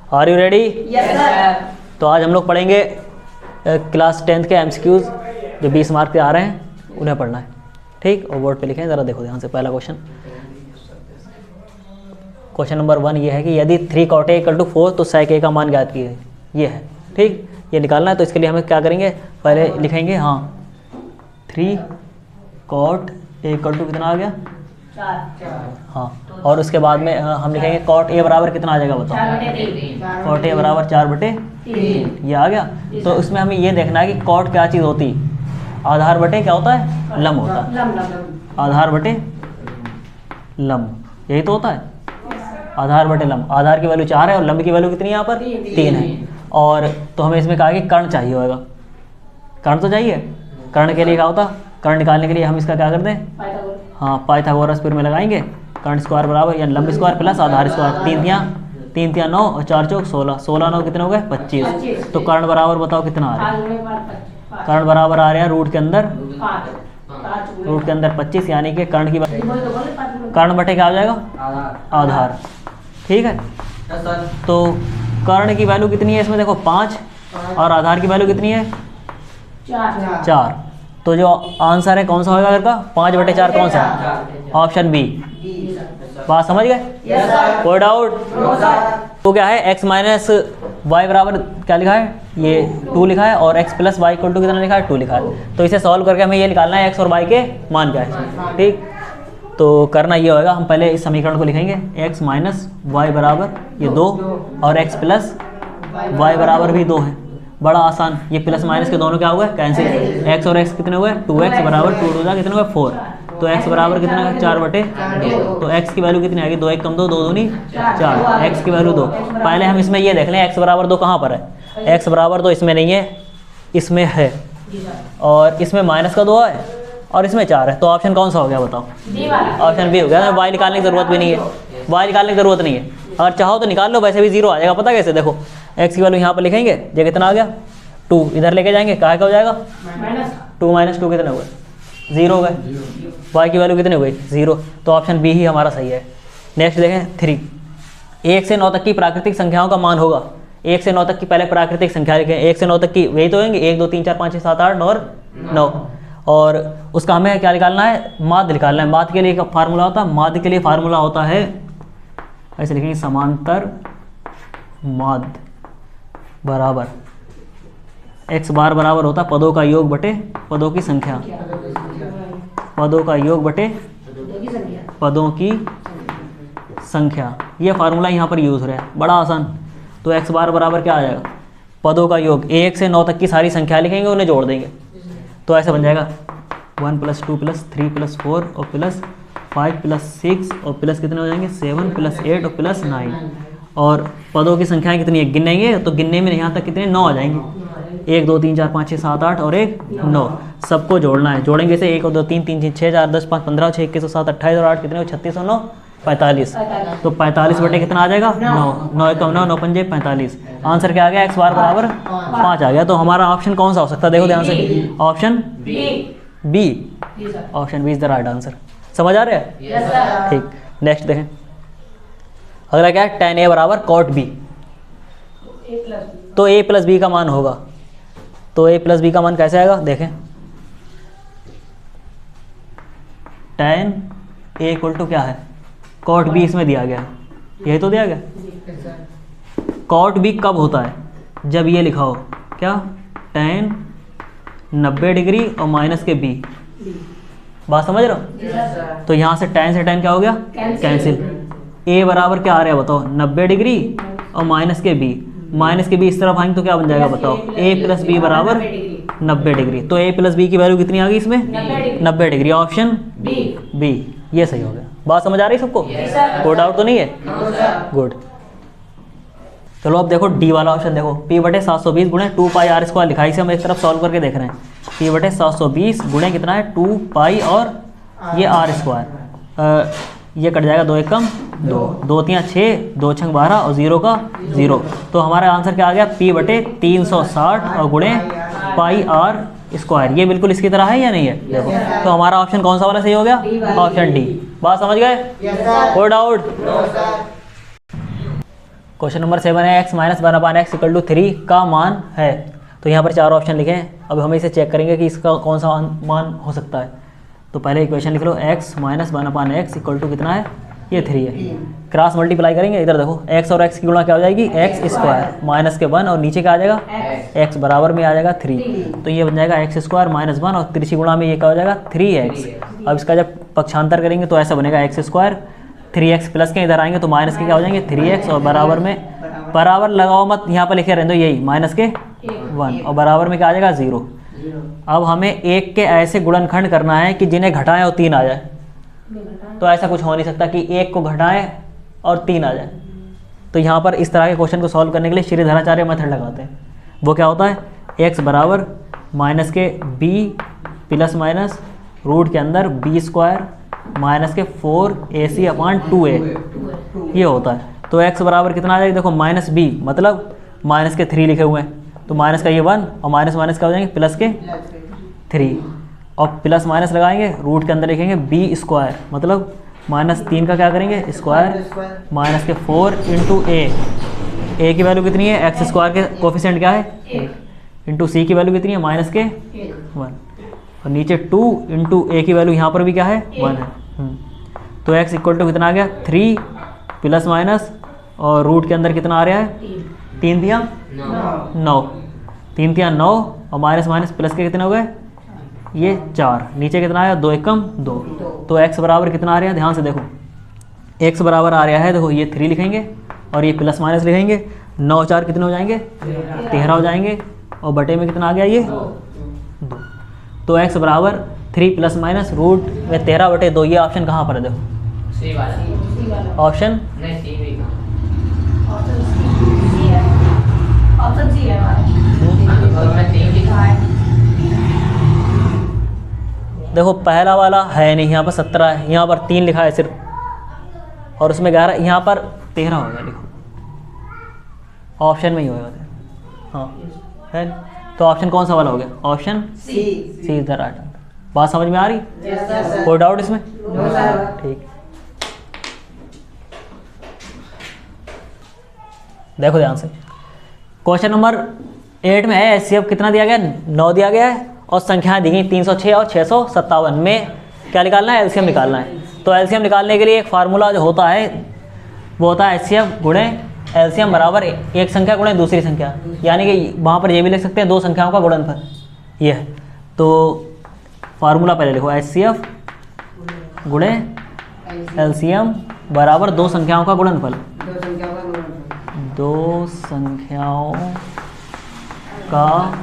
Are you ready? Yes sir. तो आज हम लोग पढ़ेंगे क्लास 10th के MCQs जो 20 मार्क के आ रहे हैं उन्हें पढ़ना है, ठीक। और बोर्ड पे लिखें, ज़रा देखो ध्यान से। पहला क्वेश्चन नंबर 1 ये है कि यदि 3 cot A = 4 तो sec A का मान ज्ञात कीजिए। ये है, ठीक। ये निकालना है तो इसके लिए हमें क्या करेंगे, पहले लिखेंगे 3 cot A = कितना आ गया 4। और उसके बाद में हम लिखेंगे cot A बराबर कितना आ जाएगा बताओ। cot A बराबर 4/3 ये आ गया। तो इसमें हमें ये देखना है कि cot क्या चीज़ होती है, आधार बटे क्या होता है, लंब होता है। आधार बटे लंब, यही तो होता है, आधार बटे लंब। आधार की वैल्यू 4 है और लंब की वैल्यू कितनी है यहाँ पर 3 है। और तो हमें इसमें कहा कि कर्ण चाहिए होगा, कर्ण तो चाहिए। कर्ण के लिए क्या होता, कर्ण निकालने के लिए हम इसका क्या करते हैं, पाइथागोरस फिर में लगाएंगे। कर्ण स्क्वायर बराबर या लंब स्क्वायर प्लस आधार स्क्वायर, 3 तिया 9 और 4 चौक 16, 16 9 कितने हो गए 25। तो कर्ण बराबर बताओ कितना आ रहा है, कर्ण बराबर आ रहा है रूट के अंदर 25, यानी कि कर्ण की कर्ण बटे क्या हो जाएगा आधार, ठीक है। तो कर्ण की वैल्यू कितनी है इसमें देखो 5 और आधार की वैल्यू कितनी है 4। तो जो आंसर है कौन सा होगा अगर का 5/4 कौन सा है, ऑप्शन बी। बात समझ गए, कोई डाउट? तो क्या है x - y बराबर क्या लिखा है, ये 2 लिखा है, और x + y = कितना लिखा है 2 लिखा है। तो इसे सॉल्व करके हमें ये निकालना है x और y के मान क्या है, ठीक। तो करना ये होगा, हम पहले इस समीकरण को लिखेंगे x - y बराबर ये 2 और x + y बराबर भी 2 है। बड़ा आसान, ये प्लस माइनस के दोनों क्या हुए कैंसिल। x और x कितने हुए 2x बराबर 2 2 कितने हुए 4। तो x बराबर कितना है 4/2। तो x की वैल्यू कितनी आएगी 2 1 कम 2 2 दूनी 4, x की वैल्यू 2। पहले हम इसमें ये देख लें x बराबर 2 कहाँ पर है, x बराबर 2 इसमें नहीं है, इसमें है, और इसमें -2 है और इसमें 4 है। तो ऑप्शन कौन सा हो गया बताओ, ऑप्शन बी हो गया। y निकालने की ज़रूरत भी नहीं है, y निकालने की ज़रूरत नहीं है, अगर चाहो तो निकाल लो, वैसे भी 0 आ जाएगा। पता कैसे, देखो x की वैल्यू यहाँ पर लिखेंगे, ये कितना आ गया 2, इधर लेके जाएंगे कहाँ का हो जाएगा 2 - 2 कितने हुए 0 हो गए। y की वैल्यू कितनी हो गई 0। तो ऑप्शन बी ही हमारा सही है। नेक्स्ट देखें 3, 1 से 9 तक की प्राकृतिक संख्याओं का मान होगा। 1 से 9 तक की पहले प्राकृतिक संख्या लिखें, 1 से 9 तक की वही तो होंगे 1 2 3 4 5 6 7 8 और 9। और उसका हमें क्या निकालना है, माध्य निकालना है। माध्य के लिए फार्मूला होता है, माध्य के लिए फार्मूला होता है ऐसे लिखेंगे, समांतर माध्य बराबर x बार बराबर होता है पदों का योग बटे पदों की संख्या, पदों का योग बटे पदों की संख्या। ये फार्मूला यहाँ पर यूज़ हो रहा है, बड़ा आसान। तो x बार बराबर क्या आ जाएगा, पदों का योग, 1 से 9 तक की सारी संख्या लिखेंगे, उन्हें जोड़ देंगे। तो ऐसा बन जाएगा 1 + 2 + 3 + 4 और +5 + 6 और प्लस कितने हो जाएंगे 7 + 8 और +9। और पदों की संख्याएं कितनी है गिनेंगे, तो गिनने में यहाँ तक कितने 9 आ जाएंगे, 1 2 3 4 5 6 7 8 और 1 9। सबको जोड़ना है, जोड़ेंगे से 1 2 3 3 6 4 10 5 15 6 21 7 28 और 8 कितने 36 और 9 45। तो 45 बटे कितना आ जाएगा 9, 9 1 9 9 5 45। आंसर क्या आ गया, x बार बराबर 5 आ गया। तो हमारा ऑप्शन कौन सा हो सकता है, देखो ध्यान से, option B, option B is the right answer. समझ आ रहा है, ठीक। नेक्स्ट देखें, अगला क्या है, tan A बराबर cot B। तो a + b का मान होगा, तो a + b का मान कैसे आएगा देखें, tan A = क्या है cot B, इसमें दिया गया है, यही तो दिया गया। cot B कब होता है, जब ये लिखा हो क्या tan 90 डिग्री और माइनस के b। बात समझ रहे हो? तो यहाँ से tan क्या हो गया कैंसिल। a बराबर क्या आ रहा है बताओ 90 डिग्री और माइनस के b इस तरफ आएंगे तो क्या बन जाएगा बताओ, a + b बराबर 90 डिग्री। तो a + b की वैल्यू कितनी आ गई इसमें 90 डिग्री, ऑप्शन बी ये सही हो गया। बात समझ आ रही सबको, कोई डाउट तो नहीं है, गुड। चलो अब देखो डी वाला ऑप्शन देखो, p/720 गुणे 2πr² लिखा है, इसे हम एक तरफ सॉल्व करके देख रहे हैं। p/720 गुणे कितना है 2π और ये r², ये कट जाएगा 2 1 कम 2, 2 3 6, 2 6 12 और 0 का 0। तो हमारा आंसर क्या आ गया p/360 और गुणे πr²। ये बिल्कुल इसकी तरह है या नहीं है, देखो। तो हमारा ऑप्शन कौन सा वाला सही हो गया, ऑप्शन डी। बात समझ गए, कोई डाउट? क्वेश्चन नंबर 7 है x minus 1/x equal to 3 का मान है। तो यहाँ पर 4 ऑप्शन लिखे हैं। अब हम इसे चेक करेंगे कि इसका कौन सा मान हो सकता है। तो पहले इक्वेशन लिख लो, x minus 1/x equal to कितना है, ये 3 है। क्रॉस मल्टीप्लाई करेंगे, इधर देखो x और x की गुणा क्या हो जाएगी, x स्क्वायर माइनस के 1 और नीचे क्या आ जाएगा, x बराबर में आ जाएगा 3। तो ये बन जाएगा x स्क्वायर माइनस 1 और तिरछी गुणा में ये क्या हो जाएगा 3x। अब इसका जब पक्षांतर करेंगे तो ऐसा बनेगा x स्क्वायर 3x प्लस के इधर आएंगे तो माइनस के क्या हो जाएंगे 3x और बराबर में, बराबर लगाओ मत, यहाँ पर लिखे रहने दो यही माइनस के 1 और बराबर में क्या आ जाएगा 0। अब हमें एक के ऐसे गुणनखंड करना है कि जिन्हें घटाएं और 3 आ जाए। तो ऐसा कुछ हो नहीं सकता कि एक को घटाएं और 3 आ जाए। तो यहाँ पर इस तरह के क्वेश्चन को सॉल्व करने के लिए श्रीधराचार्य मेथड लगाते हैं। वो क्या होता है, x बराबर माइनस के b प्लस माइनस रूट के अंदर b स्क्वायर माइनस के 4ac/2a ये होता है। तो x बराबर कितना आ जाएगा, देखो माइनस b मतलब माइनस के 3 लिखे हुए हैं तो माइनस का ये 1 और माइनस माइनस क्या हो जाएंगे प्लस के 3 और प्लस माइनस लगाएंगे, रूट के अंदर लिखेंगे b स्क्वायर मतलब माइनस 3 का क्या करेंगे स्क्वायर माइनस के 4 इंटू a की वैल्यू कितनी है, एक्स स्क्वायर के कोफिशिएंट क्या है इंटू c की वैल्यू कितनी है माइनस के 1 और नीचे 2 इंटू a की वैल्यू यहाँ पर भी क्या है 1 है। तो x इक्वल टू कितना आ गया 3 प्लस माइनस और रूट के अंदर कितना आ रहा है 3 दिया 9, 3 दिया 9 और माइनस माइनस प्लस के कितने हो गए ये 4, नीचे कितना आया 2 एकम 2। तो x बराबर कितना आ रहा है, ध्यान से देखो x बराबर आ रहा है, देखो ये 3 लिखेंगे और ये प्लस माइनस लिखेंगे, 9 4 कितने हो जाएंगे 13 हो जाएंगे और बटे में कितना आ गया ये 2। तो x बराबर 3 प्लस माइनस रूट में 13/2। ये ऑप्शन कहाँ पर है, देखो ऑप्शन देखो पहला वाला है नहीं, यहाँ पर 17 है, यहाँ पर 3 लिखा है सिर्फ और उसमें 11, यहाँ पर 13 होगा, लिखो ऑप्शन में ही होगा। हाँ है, तो ऑप्शन कौन सा वाला हो गया, option C is the right answer. बात समझ में आ रही, कोई डाउट इसमें? ठीक, देखो ध्यान से क्वेश्चन नंबर 8 में है HCF कितना दिया गया 9 दिया गया है और संख्याएं दी गई 306 और 657 में क्या निकालना है, एलसीएम निकालना है। तो एलसीएम निकालने के लिए एक फार्मूला जो होता है वो होता है HCF गुणे एलसीएम बराबर एक संख्या गुणे दूसरी संख्या, यानी कि वहाँ पर ये भी लिख सकते हैं 2 संख्याओं का गुणनफल। ये है तो फार्मूला पहले लिखो, HCF गुणे एलसीएम बराबर 2 संख्याओं का गुणनफल, 2 संख्याओं का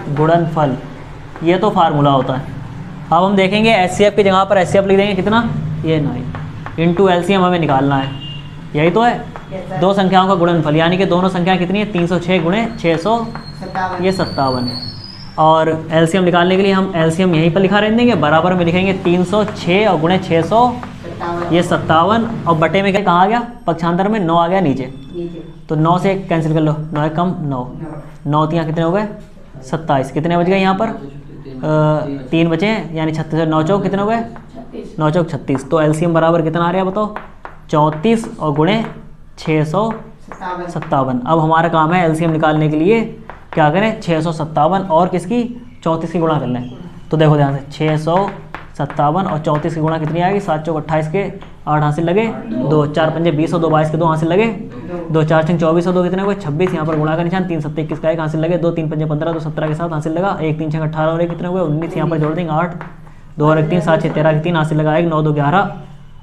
गुणनफल, ये तो फार्मूला होता है। अब हम देखेंगे HCF की जगह पर HCF लिख देंगे कितना, ये 9 इंटू एलसीएम हमें निकालना है, यही तो है 2 संख्याओं का गुणनफल, यानी कि दोनों संख्या कितनी है 306 गुणे 600 ये 57 है। और एलसीएम निकालने के लिए हम एलसीएम यहीं पर लिखा रहने देंगे, बराबर में लिखेंगे 306 और गुणे 600 ये 57 और बटे में कहाँ आ गया, पक्षांतर में 9 आ गया नीचे, तो 9 से कैंसिल कर लो, 9 कम 9, 9 यहाँ कितने हो गए 27, कितने बच गए यहाँ पर 3 बचे हैं, यानी 36 9 चौक कितने हो गए 9 चौक 36। तो एलसीएम बराबर कितना आ रहा है बताओ 34 और गुणे 657। अब हमारा काम है एलसीएम निकालने के लिए क्या करें 657 और किसकी 34 की गुणा कर लें। तो देखो ध्यान से 657 और 34 की गुणा कितनी आएगी, 7 चौक 28 के 8 हासिल लगे 2, 4 पंजे 20 और 2 22 के 2 हासिल लगे 2, 4 6 24 और 2 कितने हुए 26, यहाँ पर गुणा का निशान 3 7 21 का 1 हासिल लगे 2, 3 पंजे 15 2 17 के साथ हासिल लगा 1 3 6 18 और 1 कितने हुए 19, यहाँ पर जोड़ देंगे 8 2 और 1 3 7 6 13 के 3 हासिल लगा 1 9 2 11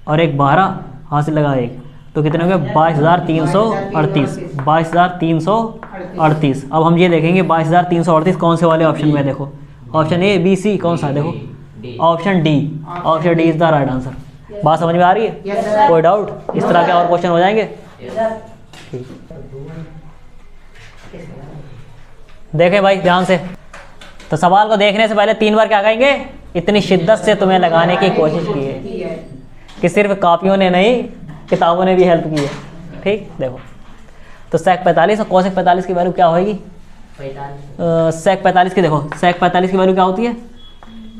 और 1 12 हासिल लगा 1, तो कितने हो गए 22,338 22,338। अब हम ये देखेंगे 22,338 कौन से वाले ऑप्शन में, देखो ऑप्शन ए बी सी कौन सा है, देखो option D, option D is the right answer. बात समझ में आ रही है, कोई डाउट? इस तरह के और क्वेश्चन हो जाएंगे। ठीक, देखें भाई ध्यान से, तो सवाल को देखने से पहले 3 बार क्या कहेंगे, इतनी शिद्दत से तुम्हें लगाने की कोशिश की है कि सिर्फ कॉपियों ने नहीं किताबों ने भी हेल्प की है। ठीक, देखो तो सेक 45 और कोसेक 45 की वैल्यू क्या होगी, सेक 45 की, देखो सेक 45 की वैल्यू क्या होती है,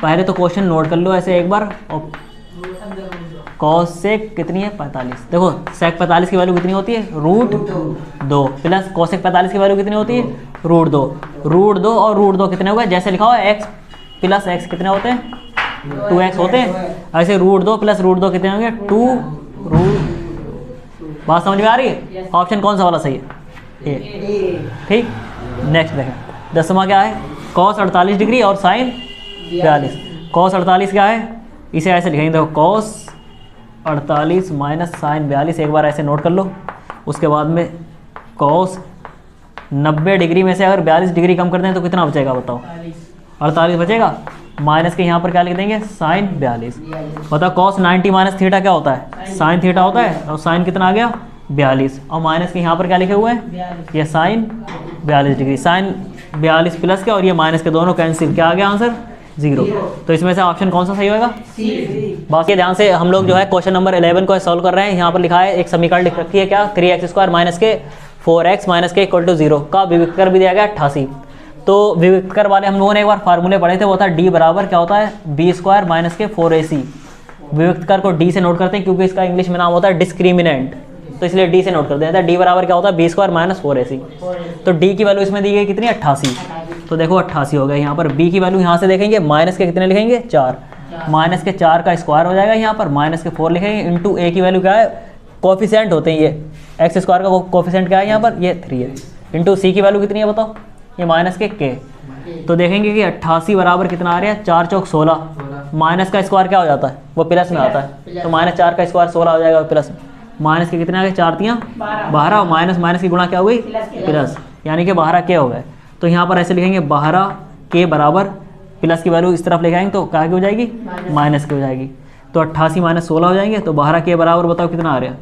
पहले तो क्वेश्चन नोट कर लो ऐसे एक बार और कॉस सेक कितनी है 45। देखो सेक 45 की वैल्यू कितनी होती है √2 प्लस कोसेक 45 की वैल्यू कितनी होती है √2। √2 और √2 कितने हो गए, जैसे लिखा हुआ है x प्लस x कितने होते हैं 2x होते हैं, ऐसे √2 प्लस √2 कितने होंगे 2 बात समझ में आ रही है। ऑप्शन कौन सा वाला सही है ए। ठीक, नेक्स्ट देखें 10वां क्या है, कॉस 48 डिग्री और साइन 42। कॉस 48 क्या है, इसे ऐसे लिखेंगे, देखो कॉस 48 माइनस साइन 42, एक बार ऐसे नोट कर लो। उसके बाद में कॉस 90 डिग्री में से अगर 42 डिग्री कम कर दें तो कितना बचेगा बताओ, 48 बचेगा। माइनस के यहाँ पर क्या लिख देंगे साइन 42। बताओ कॉस 90 माइनस थीटा क्या होता है, साइन थीटा होता है, और साइन कितना आ गया 42, और माइनस के यहाँ पर क्या लिखे हुए हैं ये साइन 42 डिग्री। साइन 42 प्लस के और ये माइनस के दोनों कैंसिल, क्या आ गया आंसर 0। तो इसमें से ऑप्शन कौन सा सही होगा सी। बाकी ध्यान से हम लोग जो है क्वेश्चन नंबर 11 को सॉल्व कर रहे हैं। यहाँ पर लिखा है एक समीकरण लिख रखी है क्या 3x² माइनस के 4x माइनस के इक्वल टू 0 का विविक्तर भी दिया गया 88। तो विविक्तर वाले हम लोगों ने एक बार फार्मूले पढ़े थे, वो था d बराबर क्या होता है b² माइनस के 4ac। विविक्तर को d से नोट करते हैं क्योंकि इसका इंग्लिश में नाम होता है डिस्क्रिमिनेंट, तो इसलिए d से नोट करते हैं। d बराबर क्या होता है b² माइनस 4ac। तो d की वैल्यू इसमें दी गई कितनी 88, तो देखो 88 हो गया। यहाँ पर b की वैल्यू यहाँ से देखेंगे, माइनस के कितने लिखेंगे 4, माइनस के 4 का स्क्वायर हो जाएगा, यहाँ पर माइनस के 4 लिखेंगे, इंटू a की वैल्यू क्या है कोफिशिएंट होते हैं ये, x² का कोफिशिएंट क्या है यहाँ पर ये 3 है, इंटू c की वैल्यू कितनी है बताओ ये माइनस के k। तो देखेंगे कि 88 बराबर कितना आ रहा है 4 चौक 16, माइनस का स्क्वायर क्या हो जाता है वो प्लस में आता है, तो माइनस 4 का स्क्वायर 16 हो जाएगा प्लस में। माइनस के कितने आ गए 4 तियाँ 12, और माइनस माइनस की गुणा क्या हो गई प्लस, यानी कि 12 के हो गए। तो यहाँ पर ऐसे लिखेंगे 12 के बराबर प्लस की वैल्यू इस तरफ ले आएंगे तो क्या की हो जाएगी माइनस की हो जाएगी। तो 88 माइनस 16 हो जाएंगे, तो 12 के बराबर बताओ कितना आ रहा है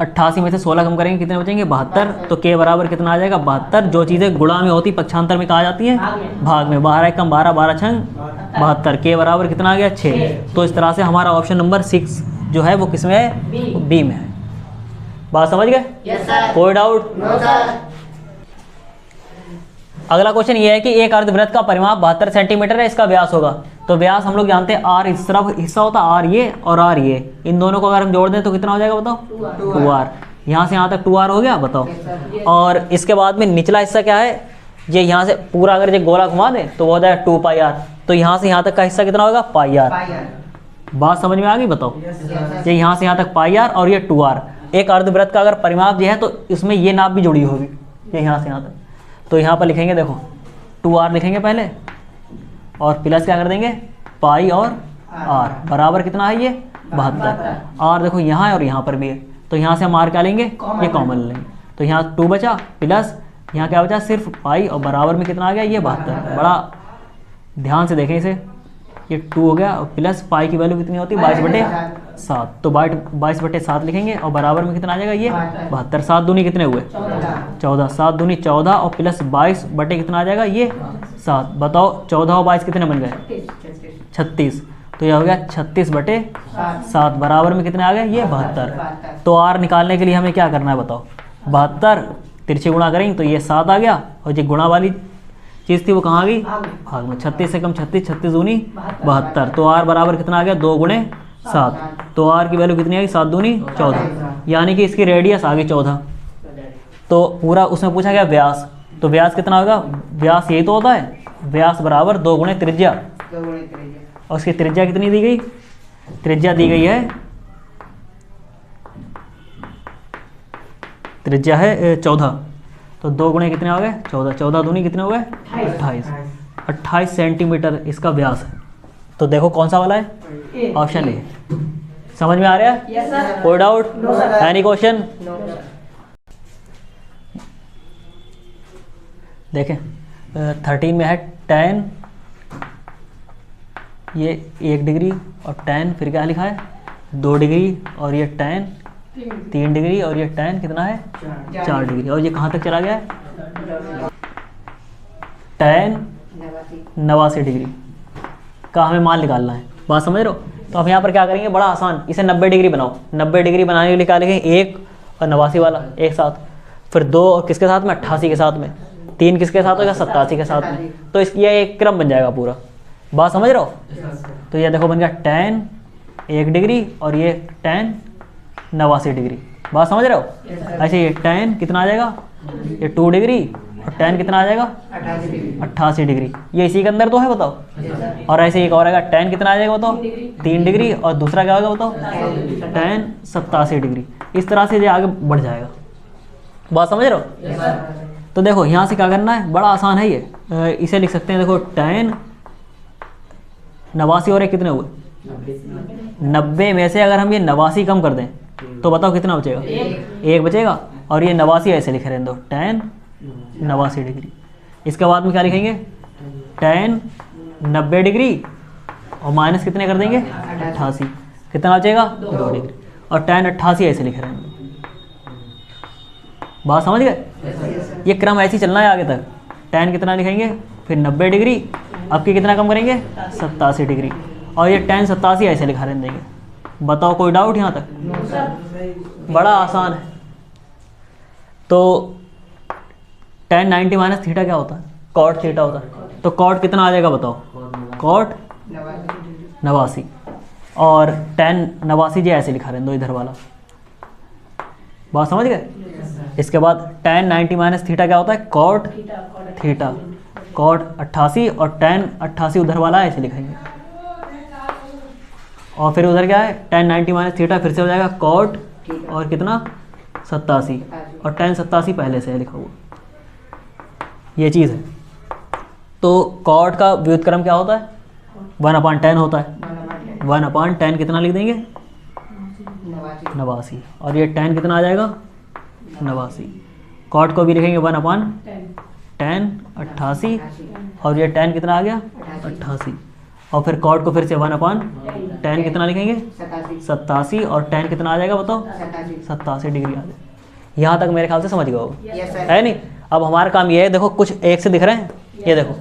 88 में से 16 कम करेंगे कितने बचेंगे 72, तो के बराबर कितना आ जाएगा 72। जो चीज़ें गुणा में होती पक्षांतर में कहा जाती हैं भाग में, 12 कम 12, 12 छंग 72, के बराबर कितना आ गया 6। तो इस तरह से हमारा ऑप्शन नंबर 6 जो है वो किस में है बी में है। बात समझ गए कोई डाउट? अगला क्वेश्चन ये है कि एक अर्धवृत्त का परिमाप 72 सेंटीमीटर है, इसका व्यास होगा। तो व्यास हम लोग जानते हैं आर इस तरफ हिस्सा होता है आर ये और आर ये, इन दोनों को अगर हम जोड़ दें तो कितना हो जाएगा बताओ 2r। यहाँ से यहाँ तक 2r हो गया बताओ। और इसके बाद में निचला हिस्सा क्या है, ये यहाँ से पूरा अगर ये गोला घुमा दें तो वो हो जाएगा 2πr, तो यहाँ से यहाँ तक का हिस्सा कितना होगा πr। बात समझ में आ गई बताओ, ये यहाँ से यहाँ तक πr और ये 2r। एक अर्धवृत्त का अगर परिमाप जो है तो इसमें ये नाप भी जुड़ी होगी, ये यहाँ से यहाँ तक। तो यहाँ पर लिखेंगे देखो 2r लिखेंगे पहले, और प्लस क्या कर देंगे पाई और r बराबर कितना है ये 72। r देखो यहाँ है और यहाँ पर भी है, तो यहाँ से हम r क्या लेंगे ये कॉमन लेंगे, तो यहाँ 2 बचा प्लस यहाँ क्या बचा सिर्फ पाई, और बराबर में कितना आ गया ये 72। बड़ा ध्यान से देखें इसे, ये 2 हो गया और प्लस पाई की वैल्यू कितनी होती है 22/7, तो 22/7 लिखेंगे, और बराबर में कितना आ जाएगा ये 72। 7 दूनी कितने हुए 14, 7 दूनी 14 और प्लस 22 बटे कितना आ जाएगा ये 7। बताओ 14 और 22 कितने बन गए 36, तो यह हो गया 36/7 बराबर में कितने आ गए ये 72। तो r निकालने के लिए हमें क्या करना है बताओ 72 तिरछे गुणा करेंगे तो ये 7 आ गया, और जो गुणा वाली चीज़ थी वो कहाँ आ गई भाग में। 36 से कम 36, 36 दूनी 72, तो r बराबर कितना आ गया 2 × 7, तो r की वैल्यू कितनी आ गई 7 दूनी 14, यानी कि इसकी रेडियस आ गई 14। तो पूरा उसमें पूछा गया व्यास, तो व्यास कितना होगा, व्यास यही तो होता है, व्यास बराबर 2 × त्रिज्या, और उसकी त्रिज्या कितनी दी गई, त्रिज्या दी गई है, त्रिज्या है 14, तो 2 × कितने हो गए 14, 14 दूनी कितने हो गए 28 सेंटीमीटर इसका व्यास है। तो देखो कौन सा वाला है ऑप्शन ए। समझ में आ रहा है कोई डाउट एनी क्वेश्चन? देखें 13 में है tan, ये 1 डिग्री और tan फिर क्या लिखा है 2 डिग्री, और ये tan 3 डिग्री, और ये tan कितना है 4 डिग्री, और ये कहाँ तक चला गया है tan 89 डिग्री का हमें मान निकालना है। बात समझ रहे हो? तो हम यहाँ पर क्या करेंगे बड़ा आसान, इसे 90 डिग्री बनाओ। 90 डिग्री बनाने के लिए क्या लिखेंगे 1 और 89 वाला एक साथ, फिर 2 और किसके साथ में 88 के साथ में, 3 किसके साथ होगा 87 के साथ में, तो इस ये एक क्रम बन जाएगा पूरा। बात समझ रहे हो? तो ये देखो बन गया tan 1 डिग्री और ये tan 89 डिग्री। बात समझ रहे हो? ऐसे ये tan कितना आ जाएगा, ये 2 डिग्री और tan कितना आ जाएगा 88 डिग्री। ये इसी के अंदर तो है बताओ। और ऐसे एक और आएगा tan कितना आ जाएगा बताओ 3 डिग्री और दूसरा क्या होगा बताओ tan 87 डिग्री। इस तरह से ये आगे बढ़ जाएगा। बात समझ रहे हो? तो देखो यहाँ से क्या करना है, बड़ा आसान है ये। इसे लिख सकते हैं, देखो tan 89 और कितने हुए 90 में से अगर हम ये 89 कम कर दें तो बताओ कितना बचेगा, 1 बचेगा। और ये 89 ऐसे लिखे रहने दो tan 89 डिग्री। इसके बाद में क्या लिखेंगे tan 90 डिग्री और माइनस कितने कर देंगे 88, कितना बचेगा 2 डिग्री। और tan 88 ऐसे लिखे रहने दो। बात समझ गए? ये क्रम ऐसे ही चलना है आगे तक। tan कितना लिखेंगे, फिर 90 डिग्री, अब की कितना कम करेंगे 87 डिग्री, और ये tan 87 ऐसे लिखा रहने देंगे। बताओ कोई डाउट यहाँ तक? बड़ा आसान है। तो tan 90 माइनस थीटा क्या होता है, cot थीटा होता है। तो cot कितना आ जाएगा बताओ, cot 89 और tan 89 जी ऐसे लिखा रहने दो इधर वाला। बात समझ गए? इसके बाद tan 90 माइनस थीटा क्या होता है, cot थीटा, cot 88 और tan 88 उधर वाला ऐसे लिखेंगे। और फिर उधर क्या है tan 90 माइनस थीटा फिर से हो जाएगा cot और कितना 87 और tan 87 पहले से है लिखा हुआ। ये चीज़ है। तो cot का व्युत्क्रम क्या होता है 1/tan होता है। 1/tan कितना लिख देंगे 89 और ये tan कितना आ जाएगा 89। cot को भी लिखेंगे 1/tan 88 और ये tan कितना आ गया 88। और फिर cot को फिर से 1/tan कितना लिखेंगे 87 और tan कितना आ जाएगा बताओ 87 डिग्री आ जाएगा। यहाँ तक मेरे ख्याल से समझ गए होगा, है नहीं? अब हमारा काम ये है, देखो कुछ एक से दिख रहे हैं, ये देखो।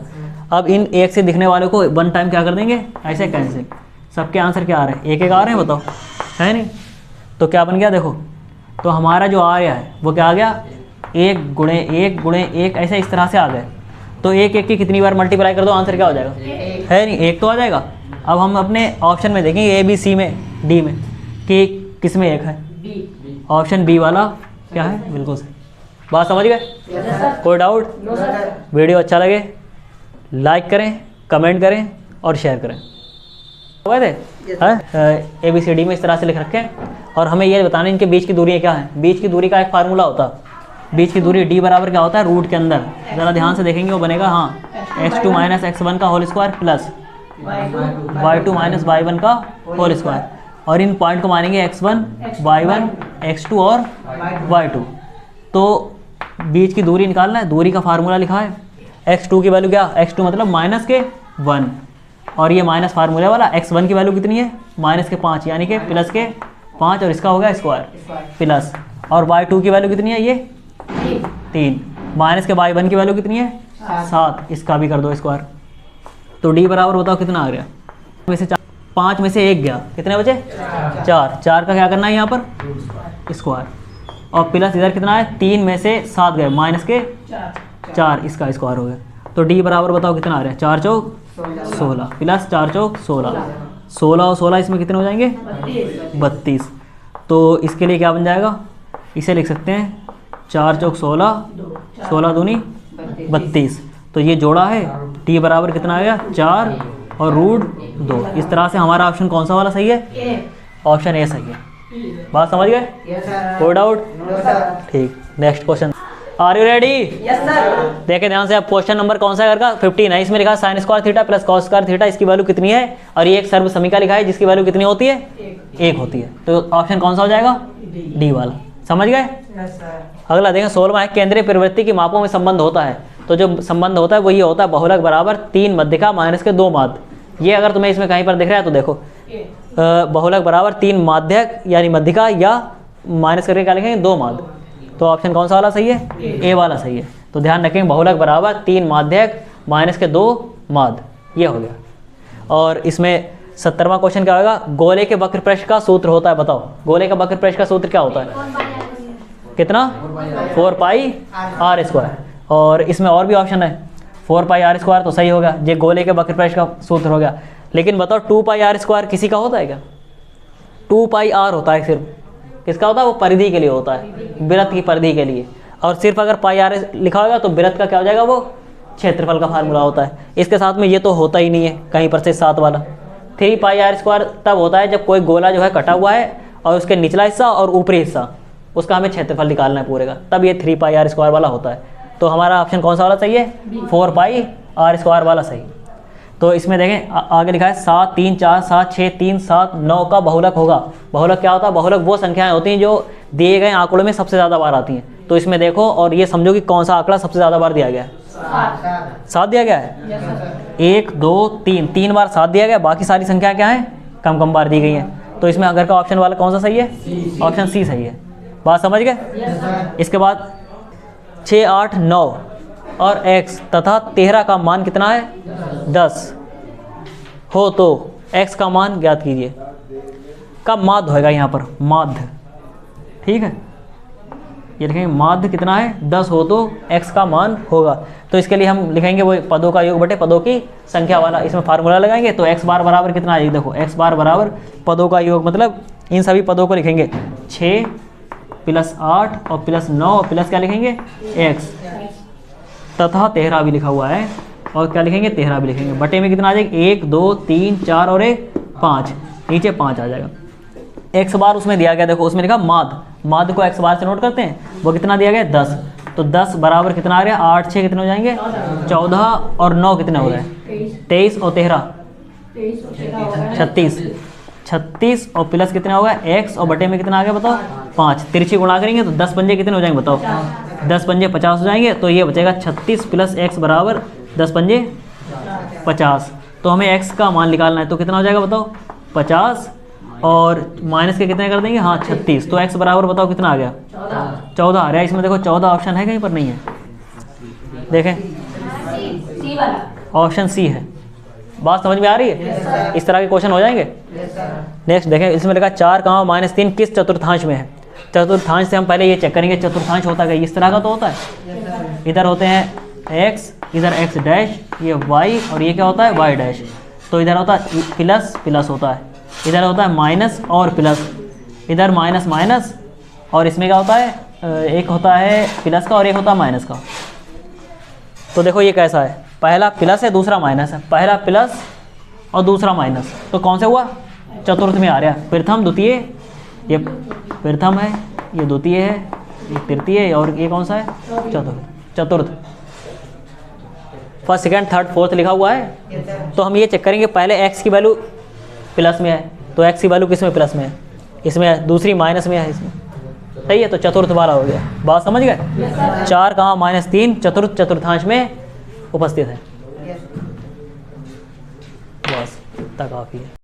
अब इन एक से दिखने वालों को 1 टाइम क्या कर देंगे ऐसे कैंसिल। सबके आंसर क्या आ रहे हैं, एक आ रहे हैं बताओ, है नहीं? तो क्या बन गया देखो, तो हमारा जो आ गया है वो क्या आ गया 1 गुणे 1 गुणे 1 ऐसे इस तरह से आ गए। तो 1 1 की कितनी बार मल्टीप्लाई कर दो आंसर क्या हो जाएगा, है नहीं? 1 तो आ जाएगा। अब हम अपने ऑप्शन में देखेंगे A B C में D में कि किस में 1 है। ऑप्शन बी वाला क्या है, बिल्कुल सही। बात समझ गए? कोई डाउट? वीडियो अच्छा लगे लाइक करें, कमेंट करें और शेयर करें। हो गए थे ABCD में इस तरह से लिख रखे हैं। और हमें ये बताना इनके बीच की दूरी क्या है। बीच की दूरी का एक फार्मूला होता है, बीच की दूरी D बराबर क्या होता है रूट के अंदर। ज़रा ध्यान से देखेंगे वो बनेगा हाँ x2 माइनस x1 का whole square plus y2 minus y1 का होल स्क्वायर। और इन पॉइंट को मानेंगे x1 y1 x2 और y2। तो बीच की दूरी निकालना है, दूरी का फार्मूला लिखा है x2 की वैल्यू क्या, x2 मतलब माइनस के 1 और ये माइनस फार्मूले वाला x1 की वैल्यू कितनी है माइनस के 5 यानी कि प्लस के 5 और इसका हो गया स्क्वायर प्लस। और y2 की वैल्यू कितनी है ये 3 माइनस के y1 की वैल्यू कितनी है 7, इसका भी कर दो स्क्वायर। तो D बराबर बताओ कितना आ गया, में से 5 में से 1 गया, कितने बचे 4 का क्या करना है यहाँ पर स्क्वायर। और प्लस इधर कितना है 3 में से 7 गए माइनस के 4, इसका स्क्वायर हो गया। तो D बराबर बताओ कितना आ रहा है 4 चौक 16 प्लस 4 चौक 16, 16 और 16 इसमें कितने हो जाएंगे 32। तो इसके लिए क्या बन जाएगा, इसे लिख सकते हैं 4 चौक 16, 16 दूनी 32। तो ये जोड़ा है, D बराबर कितना आ गया 4 और रूट 2। इस तरह से हमारा ऑप्शन कौन सा वाला सही है, ऑप्शन ए सही है। बात समझ गए? कोई डाउट? ठीक, next question. Are you ready? Yes sir. देखें ध्यान से, आप क्वेश्चन नंबर कौन सा का 15 है। इसमें लिखा sine square theta plus cos square theta, इसकी वैल्यू कितनी है। और ये एक सर्व समीकरण लिखा है जिसकी वैल्यू कितनी होती है 1 होती है। तो ऑप्शन कौन सा हो जाएगा डी वाला। समझ गए? अगला देखें 16वां है, केंद्रीय प्रवृत्ति की मापों में संबंध होता है। तो जो संबंध होता है वो ये होता है बहुलक बराबर 3 मध्यिका माइनस के 2 माध्य। ये अगर तुम्हें इसमें कहीं पर दिख रहा है तो देखो बहुलक बराबर 3 माध्यक यानी मध्यिका या माइनस करके क्या लिखेंगे 2 माध्य। तो ऑप्शन कौन सा वाला सही है, ए वाला सही है। तो ध्यान रखें बहुलक बराबर 3 माध्यक माइनस के 2 माध्य, ये हो गया। और इसमें 70वां क्वेश्चन क्या होगा, गोले के वक्र पृष्ठ का सूत्र होता है। बताओ गोले का वक्र पृष्ठ का सूत्र क्या होता है, कितना 4 पाई आर स्क्वायर। और इसमें और भी ऑप्शन है 4 पाई आर स्क्वायर, तो सही होगा। ये गोले के वक्र पृष्ठ का सूत्र हो गया। लेकिन बताओ 2 पाई आर स्क्वायर किसी का होता है क्या, 2 पाई आर होता है सिर्फ, किसका होता है, वो परिधि के लिए होता है, वृत्त की परिधि के लिए। और सिर्फ अगर पाई आर लिखा होगा तो वृत्त का क्या हो जाएगा, वो क्षेत्रफल का फार्मूला होता है। इसके साथ में ये तो होता ही नहीं है कहीं पर से 7 वाला। 3 पाई आर स्क्वायर तब होता है जब कोई गोला जो है कटा हुआ है और उसके निचला हिस्सा और ऊपरी हिस्सा उसका हमें क्षेत्रफल निकालना है पूरे का, तब ये 3 पाई आर स्क्वायर वाला होता है। तो हमारा ऑप्शन कौन सा वाला सही है, 4 पाई आर स्क्वायर वाला सही। तो इसमें देखें आगे लिखा है 7 3 4 7 6 3 7 9 का बहुलक होगा। बहुलक क्या होता है, बहुलक वो संख्याएं होती हैं जो दिए गए आंकड़ों में सबसे ज़्यादा बार आती हैं। तो इसमें देखो और ये समझो कि कौन सा आंकड़ा सबसे ज़्यादा बार दिया गया है, 7 दिया गया है। 1 2 3 3 बार 7 दिया गया, बाकी सारी संख्याएं क्या हैं, कम कम बार दी गई हैं। तो इसमें अगर का ऑप्शन वाला कौन सा सही है, ऑप्शन सी सही है। बात समझ गए। इसके बाद 6 8 9 और x तथा 13 का मान कितना है, 10 हो तो x का मान ज्ञात कीजिए। का माध्य होगा यहाँ पर, माध्य, ठीक है। ये लिखेंगे माध्य कितना है, 10 हो तो x का मान होगा। तो इसके लिए हम लिखेंगे वो पदों का योग बटे पदों की संख्या वाला, इसमें फार्मूला लगाएंगे। तो x बार बराबर कितना आ जाएगा, देखो x बार बराबर पदों का योग, मतलब इन सभी पदों को लिखेंगे 6 प्लस 8 और प्लस 9 और प्लस क्या लिखेंगे x तथा 13 भी लिखा हुआ है, और क्या लिखेंगे 13 भी लिखेंगे। बटे में कितना आ जाएगा, 1 2 3 4 और 1 5, नीचे 5 आ जाएगा। x बार उसमें दिया गया, देखो उसमें लिखा माध्य, माध्य को x बार से नोट करते हैं, वो कितना दिया गया 10। तो 10 बराबर कितना आ गया, 8 6 कितने हो जाएंगे 14 और 9 कितने हो गए 23 और 13 36, 36 और प्लस कितने हो गए x और बटे में कितना आ गया बताओ 5। तिरछी गुणा करेंगे तो 10 पंजे कितने हो जाएंगे बताओ, 10 पंजे 50 हो जाएंगे। तो ये बचेगा 36 प्लस x बराबर 10 पंजे 50। तो हमें x का मान निकालना है, तो कितना हो जाएगा बताओ 50 और माइनस के कितने कर देंगे, हाँ 36। तो x बराबर बताओ कितना आ गया 14 आ रहा है। इसमें देखो 14 ऑप्शन है, कहीं पर नहीं है, देखें ऑप्शन सी है। बात समझ में आ रही है। इस तरह के क्वेश्चन हो जाएंगे। नेक्स्ट देखें, इसमें लिखा 4, -3 किस चतुर्थांश में है। चतुर्थांश से हम पहले ये चेक करेंगे चतुर्थांश होता है इस तरह का तो होता है, इधर होते हैं x, इधर x डैश, ये y और ये क्या होता है y डैश। तो इधर होता है प्लस प्लस होता है, इधर होता है माइनस और प्लस, इधर माइनस माइनस, और इसमें क्या होता है एक होता है प्लस का और एक होता है माइनस का। तो देखो ये कैसा है, पहला प्लस है दूसरा माइनस है, पहला प्लस और दूसरा माइनस, तो कौन से हुआ चतुर्थ में आ रहा है। प्रथम द्वितीय, ये प्रथम है, ये द्वितीय है, ये तृतीय है, और ये कौन सा है चतुर्थ। चतुर्थ फर्स्ट सेकंड थर्ड फोर्थ लिखा हुआ है। तो हम ये चेक करेंगे पहले x की वैल्यू प्लस में है, तो x की वैल्यू किस में प्लस में है, इसमें दूसरी माइनस में है, इसमें सही है। तो चतुर्थ वाला हो गया। बात समझ गए। 4 कहाँ -3 चतुर्थ चतुर्थांश में उपस्थित है। बस इतना काफ़ी है।